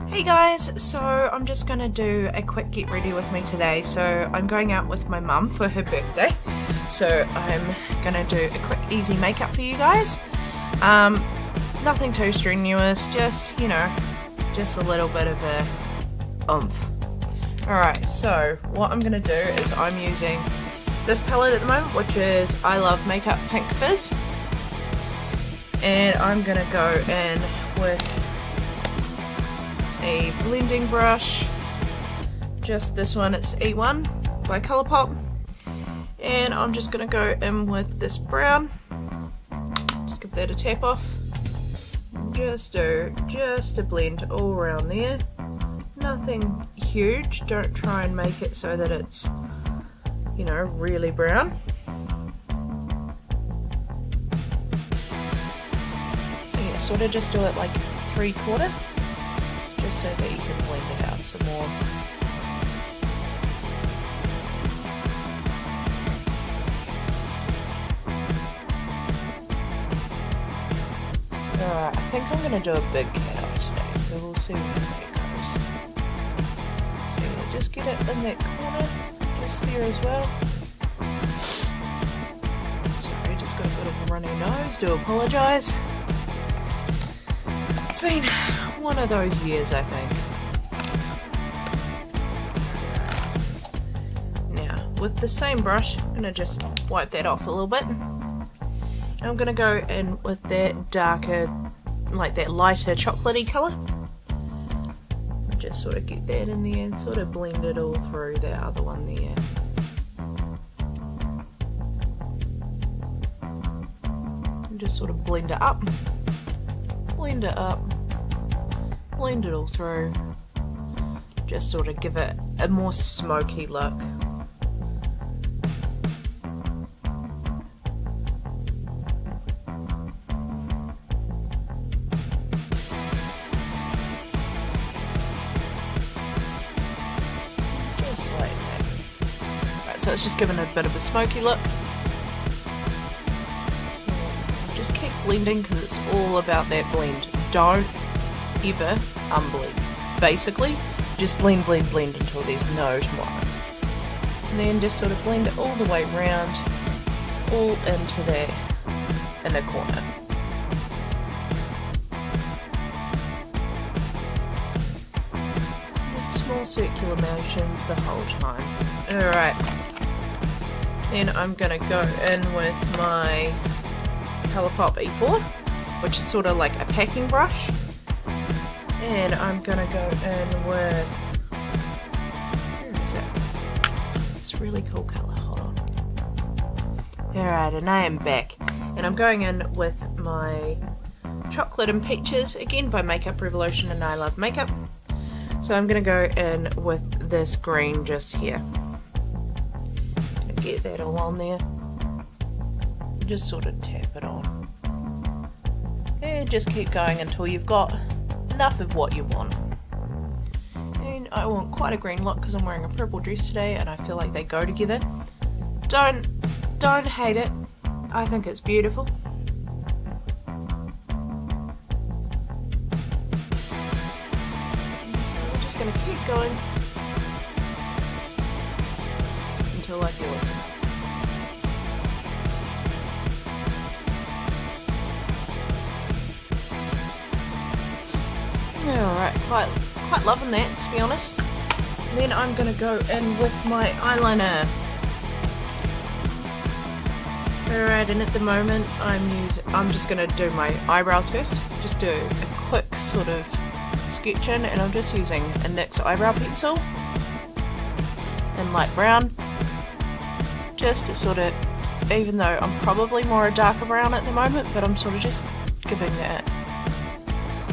Hey guys, so I'm just gonna do a quick get ready with me today. So I'm going out with my mum for her birthday. So I'm gonna do a quick easy makeup for you guys. Nothing too strenuous, just, just a little bit of a oomph. Alright, so what I'm gonna do is I'm using this palette at the moment, which is I Love Makeup Pink Fizz. And I'm gonna go in with a blending brush, just this one, it's E1 by Colourpop, and I'm just going to go in with this brown, just give that a tap off, just a blend all around there, nothing huge, don't try and make it so that it's, really brown. Yeah, sort of just do it like 3/4. Just so that you can blend it out some more. Alright, I think I'm going to do a big cat eye today, so we'll see where that goes. So yeah, just get it in that corner, just there as well. Sorry, just got a bit of a runny nose, do apologise. It's been one of those years, I think. Now, with the same brush, I'm going to just wipe that off a little bit. And I'm going to go in with that darker, like that lighter chocolatey colour. Just sort of get that in there and sort of blend it all through that other one there. And just sort of blend it up. Blend it up. Blend it all through, just sort of give it a more smoky look. Just like that. Right, so it's just given a bit of a smoky look. Just keep blending because it's all about that blend. Don't ever unblend. Basically, just blend until there's no tomorrow. And then just sort of blend it all the way around, all into that inner corner. Just small circular motions the whole time. Alright. Then I'm gonna go in with my Colourpop E4, which is sort of like a packing brush. And I'm gonna go in with, where is it? It's really cool colour, hold on. Alright, and I am back. And I'm going in with my Chocolate and Peaches, again by Makeup Revolution and I Love Makeup. So I'm gonna go in with this green just here. Get that all on there. Just sort of tap it on. And just keep going until you've got enough of what you want. And I want quite a green look because I'm wearing a purple dress today and I feel like they go together. Don't hate it. I think it's beautiful. So we're just going to keep going until I feel it's enough. Alright, quite loving that, to be honest. And then I'm going to go in with my eyeliner. Alright, and at the moment I'm just going to do my eyebrows first. Just do a quick sort of sketch in, and I'm just using a NYX eyebrow pencil in light brown. Just to sort of, even though I'm probably more a darker brown at the moment, but I'm sort of just giving it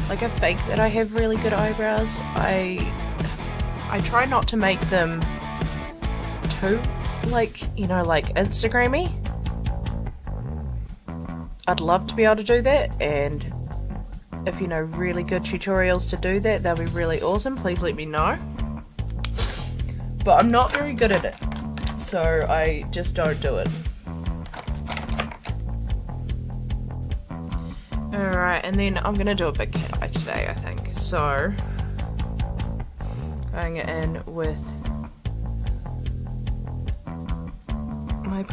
like a fake that I have really good eyebrows. I try not to make them too, like Instagram-y. I'd love to be able to do that, and if you know really good tutorials to do that, they'll be really awesome. Please let me know. But I'm not very good at it, so I just don't do it. Alright, and then I'm going to do a big cat eye today, I think. So, Going in with my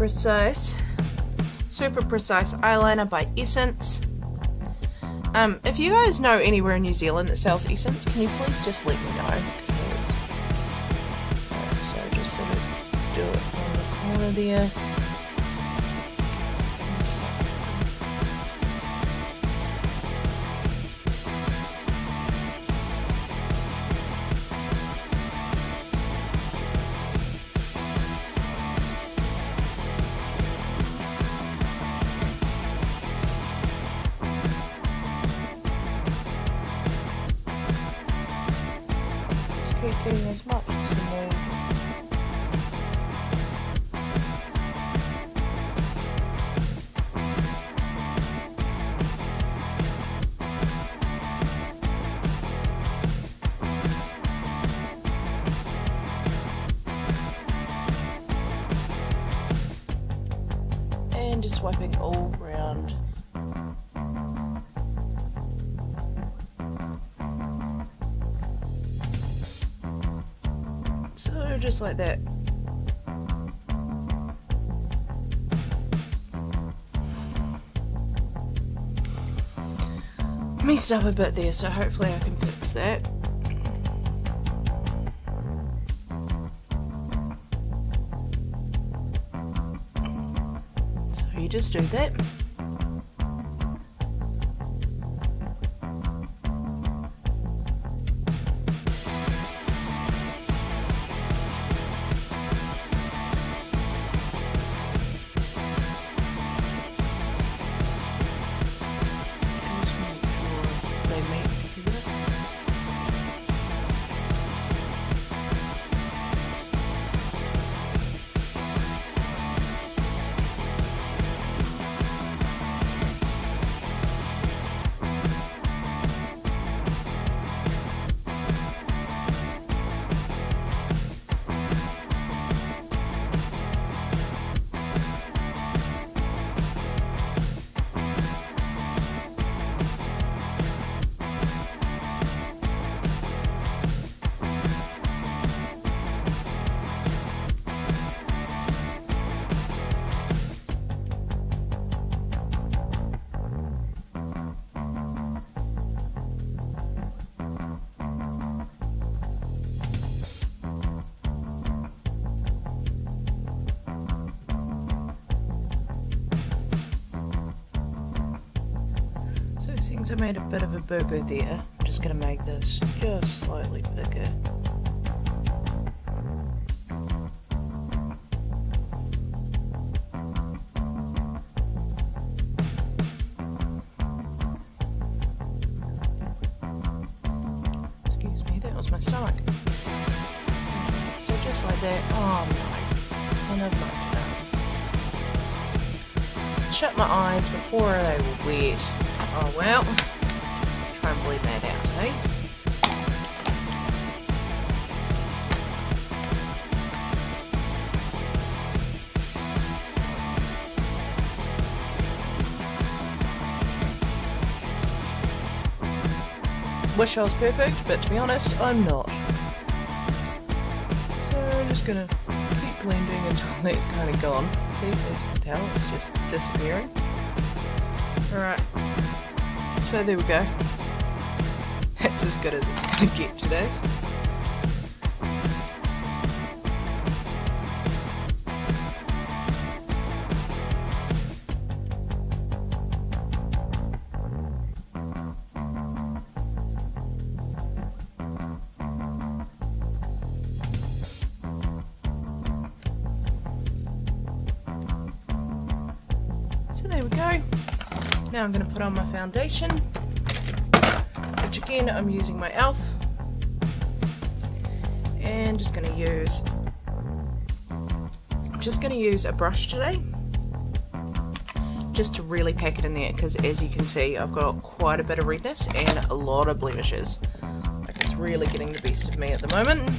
super precise eyeliner by Essence. If you guys know anywhere in New Zealand that sells Essence, can you please just let me know? So just sort of do it on the corner there. Keep doing as much as you need. And just wiping all round. So just like that. Messed up a bit there, so hopefully I can fix that. So you just do that. Since I made a bit of a boo-boo there, I'm just going to make this just slightly bigger. Excuse me, that was my stomach. So just like that. Oh no. And I've knocked it out. Shut my eyes before they were wet. Oh well, try and bleed that out, eh? Wish I was perfect, but to be honest, I'm not. So I'm just gonna keep blending until that's kind of gone. See, as you can tell, it's just disappearing. Alright. So there we go. That's as good as it's going to get today. So there we go. Now I'm going to put on my foundation, which again I'm using my e.l.f. and just going to use a brush today, just to really pack it in there, because as you can see I've got quite a bit of redness and a lot of blemishes. Like, it's really getting the best of me at the moment.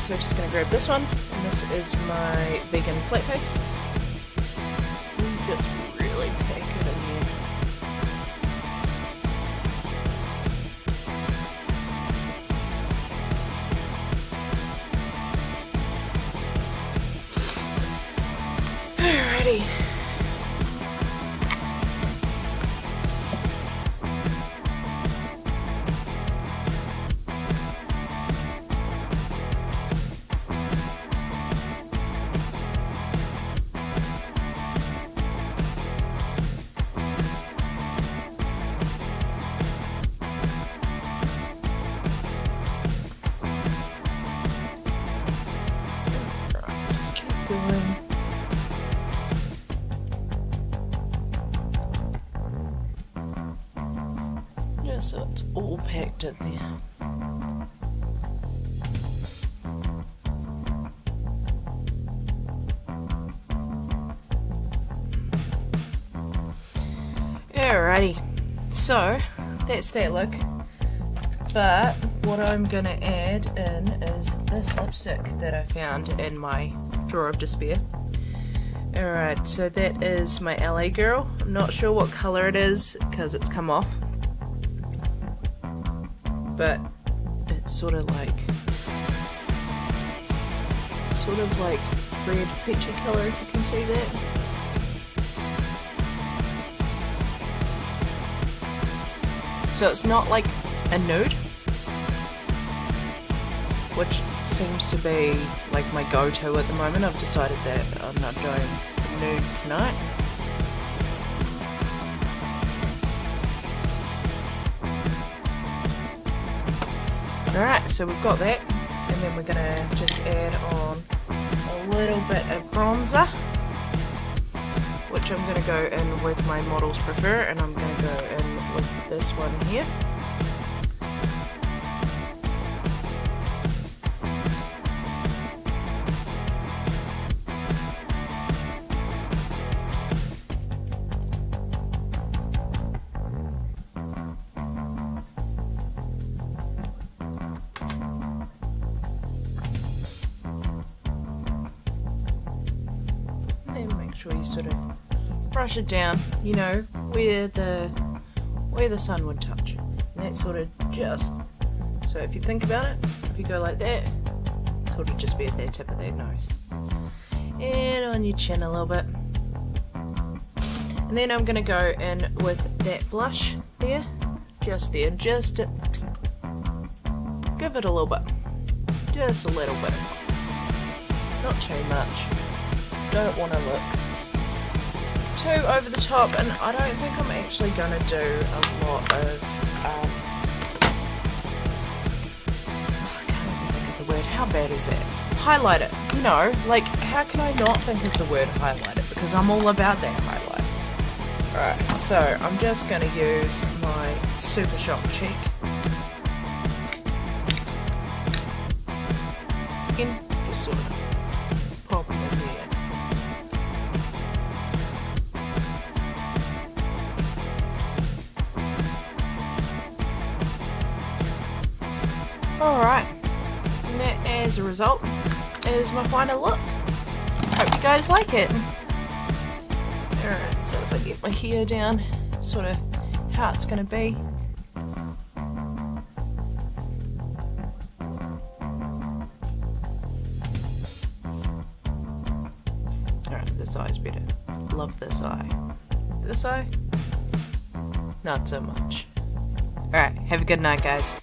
So just going to grab this one, and this is my vegan flat face. Just really pack it in here. just so it's all packed in there. Alrighty, so that's that look, but what I'm gonna add in is this lipstick that I found in my drawer of despair. Alright, so that is my LA Girl. I'm not sure what colour it is because it's come off, but it's sort of like red peachy colour, if you can see that. So it's not like a nude, which seems to be like my go-to at the moment. I've decided that I'm not doing nude tonight. Alright, so we've got that, and then we're gonna just add on a little bit of bronzer, which I'm gonna go in with my Models Prefer, and I'm gonna go in with this one here. And make sure you sort of brush it down, you know, where the sun would touch. And that sort of just, so if you think about it, if you go like that, sort of just be at the tip of that nose. And on your chin a little bit. And then I'm going to go in with that blush there, just to give it a little bit. Just a little bit. Not too much. Don't want to look too over the top, and I don't think I'm actually going to do a lot of I can't even think of the word. How bad is that? Highlight it. You know, like, how can I not think of the word highlight it? Because I'm all about that highlight. Alright, so I'm just going to use my Super Shock cheek. Again, just sort of pop it in there. Alright, and that, as a result, is my final look. Hope you guys like it. Alright, so if I get my hair down, sort of how it's going to be. Alright, this eye's better. Love this eye. This eye? Not so much. Alright, have a good night, guys.